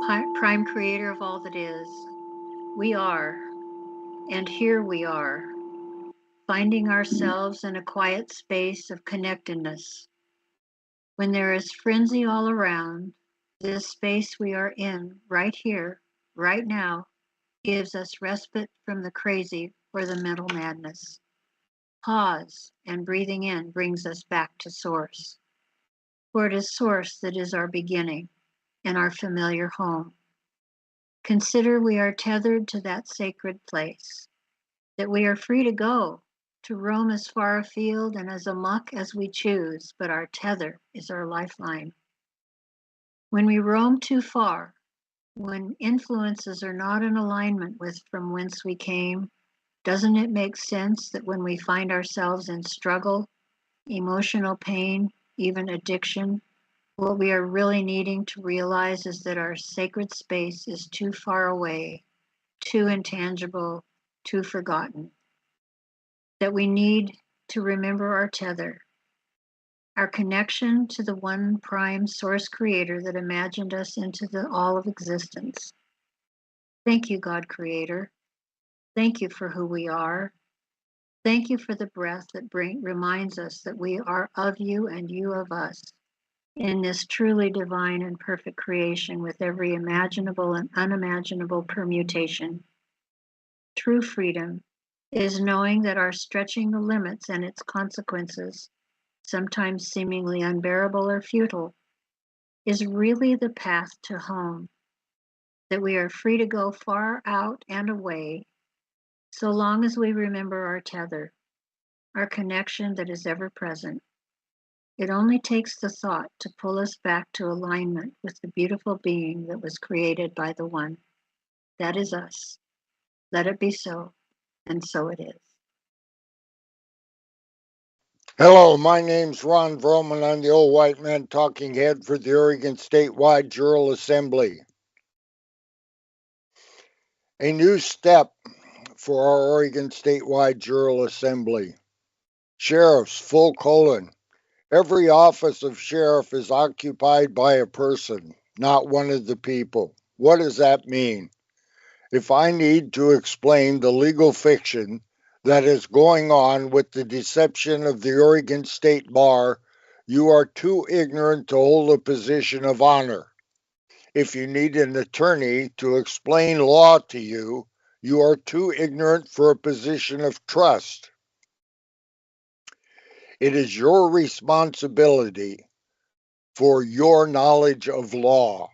prime creator of all that is. We are, and here we are, finding ourselves in a quiet space of connectedness. When there is frenzy all around, this space we are in, right here, right now, gives us respite from the crazy or the mental madness. Pause and breathing in brings us back to source. For it is source that is our beginning and our familiar home. Consider we are tethered to that sacred place, that we are free to go, to roam as far afield and as amok as we choose, but our tether is our lifeline. When we roam too far, when influences are not in alignment with from whence we came, doesn't it make sense that when we find ourselves in struggle, emotional pain, even addiction, what we are really needing to realize is that our sacred space is too far away, too intangible, too forgotten, that we need to remember our tether, our connection to the one prime source creator that imagined us into the all of existence. Thank you, God Creator. Thank you for who we are. Thank you for the breath that reminds us that we are of you and you of us in this truly divine and perfect creation with every imaginable and unimaginable permutation. True freedom is knowing that our stretching the limits and its consequences, sometimes seemingly unbearable or futile, is really the path to home, that we are free to go far out and away so long as we remember our tether, our connection that is ever present. It only takes the thought to pull us back to alignment with the beautiful being that was created by the One. That is us. Let it be so, and so it is. Hello, my name's Ron Vroman. I'm the old white man talking head for the Oregon Statewide Jural Assembly. A new step for our Oregon Statewide Jural Assembly. Sheriffs, full colon. Every office of sheriff is occupied by a person, not one of the people. What does that mean? If I need to explain the legal fiction that is going on with the deception of the Oregon State Bar, you are too ignorant to hold a position of honor. If you need an attorney to explain law to you, you are too ignorant for a position of trust. It is your responsibility for your knowledge of law.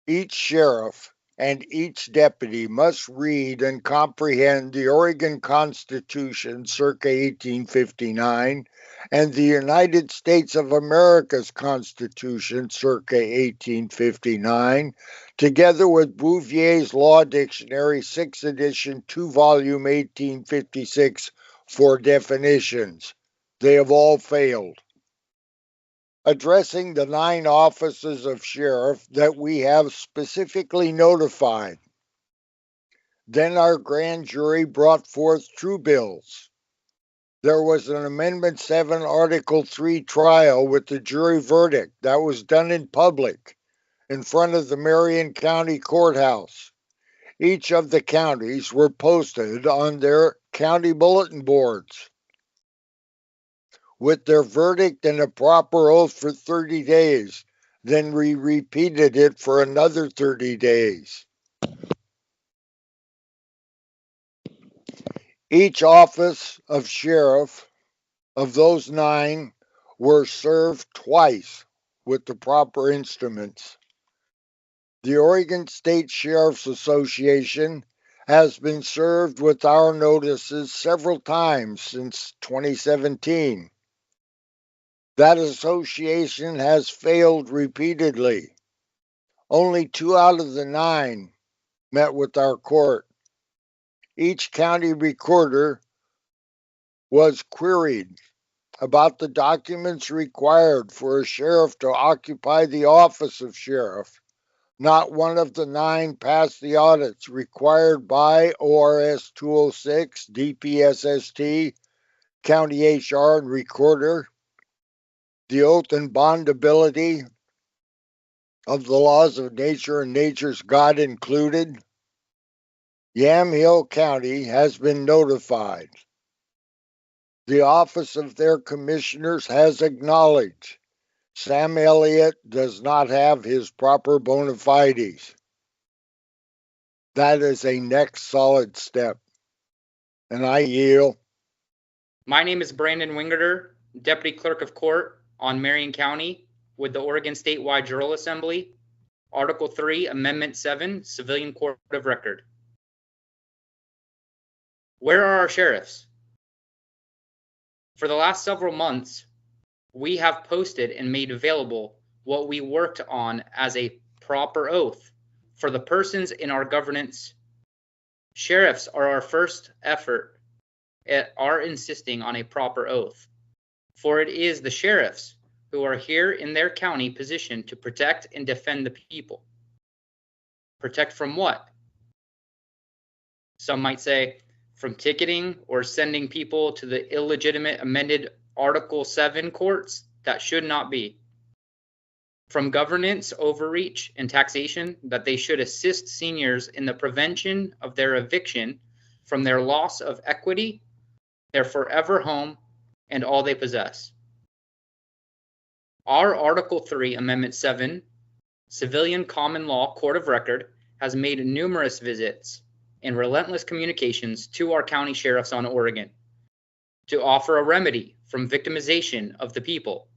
Each sheriff and each deputy must read and comprehend the Oregon Constitution circa 1859 and the United States of America's Constitution circa 1859, together with Bouvier's Law Dictionary 6th edition 2-volume 1856 for definitions. They have all failed. Addressing the 9 offices of sheriff that we have specifically notified. Then our grand jury brought forth true bills. There was an Amendment 7 Article 3 trial with the jury verdict that was done in public in front of the Marion County Courthouse. Each of the counties were posted on their county bulletin boards with their verdict and a proper oath for 30 days. Then we repeated it for another 30 days. Each office of sheriff of those 9 were served twice with the proper instruments. The Oregon State Sheriff's Association has been served with our notices several times since 2017. That association has failed repeatedly. Only 2 out of the 9 met with our court. Each county recorder was queried about the documents required for a sheriff to occupy the office of sheriff. Not one of the 9 passed the audits required by ORS 206, DPSST, county HR and recorder, the oath and bondability, of the laws of nature and nature's God included, Yamhill County has been notified. The office of their commissioners has acknowledged Sam Elliott does not have his proper bona fides. That is a next solid step. And I yield. My name is Brandon Wingerter, Deputy Clerk of Court on Marion County with the Oregon Statewide Jural Assembly, Article 3, Amendment 7, Civilian Court of Record. Where are our sheriffs? For the last several months, we have posted and made available what we worked on as a proper oath for the persons in our governance. Sheriffs are our first effort at our insisting on a proper oath, for it is the sheriffs who are here in their county positioned to protect and defend the people. Protect from what? Some might say from ticketing or sending people to the illegitimate amended Article 7 courts that should not be. From governance overreach and taxation that they should assist seniors in the prevention of their eviction from their loss of equity, their forever home, and all they possess. Our Article 3, Amendment 7, Civilian Common Law Court of Record has made numerous visits and relentless communications to our county sheriffs on Oregon to offer a remedy from victimization of the people.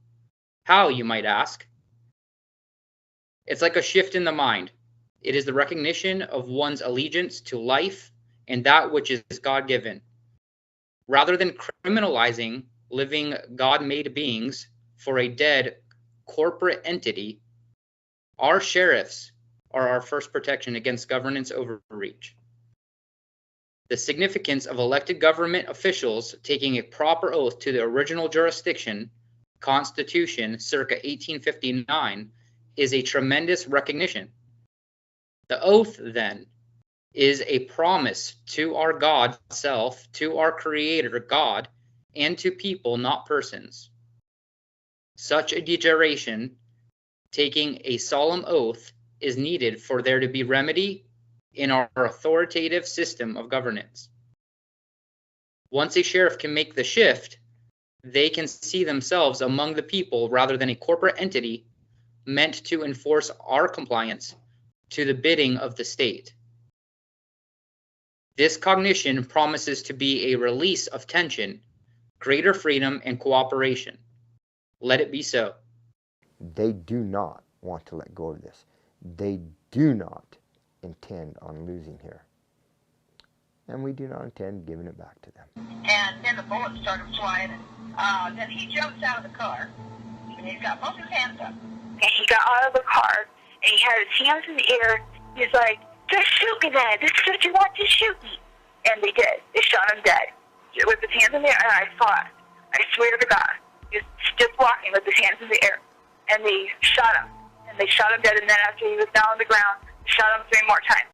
How, you might ask? It's like a shift in the mind. It is the recognition of one's allegiance to life and that which is God-given. Rather than criminalizing living God-made beings for a dead corporate entity, our sheriffs are our first protection against governance overreach. The significance of elected government officials taking a proper oath to the original jurisdiction, Constitution, circa 1859, is a tremendous recognition. The oath, then, is a promise to our God self, to our Creator God, and to people, not persons. Such a degeneration, taking a solemn oath, is needed for there to be remedy in our authoritative system of governance. Once a sheriff can make the shift, they can see themselves among the people rather than a corporate entity meant to enforce our compliance to the bidding of the state. This cognition promises to be a release of tension, greater freedom, and cooperation. Let it be so. They do not want to let go of this. They do not intend on losing here. And we do not intend giving it back to them. And then the bullets started flying. And then he jumps out of the car. And he's got both his hands up. And he got out of the car, and he had his hands in the air. He's like, just shoot me then. This is what you want, just shoot me. And they did. They shot him dead. With his hands in the air, and I saw it. I swear to God. He was just walking with his hands in the air. And they shot him. And they shot him dead, and then after he was down on the ground, shot him 3 more times.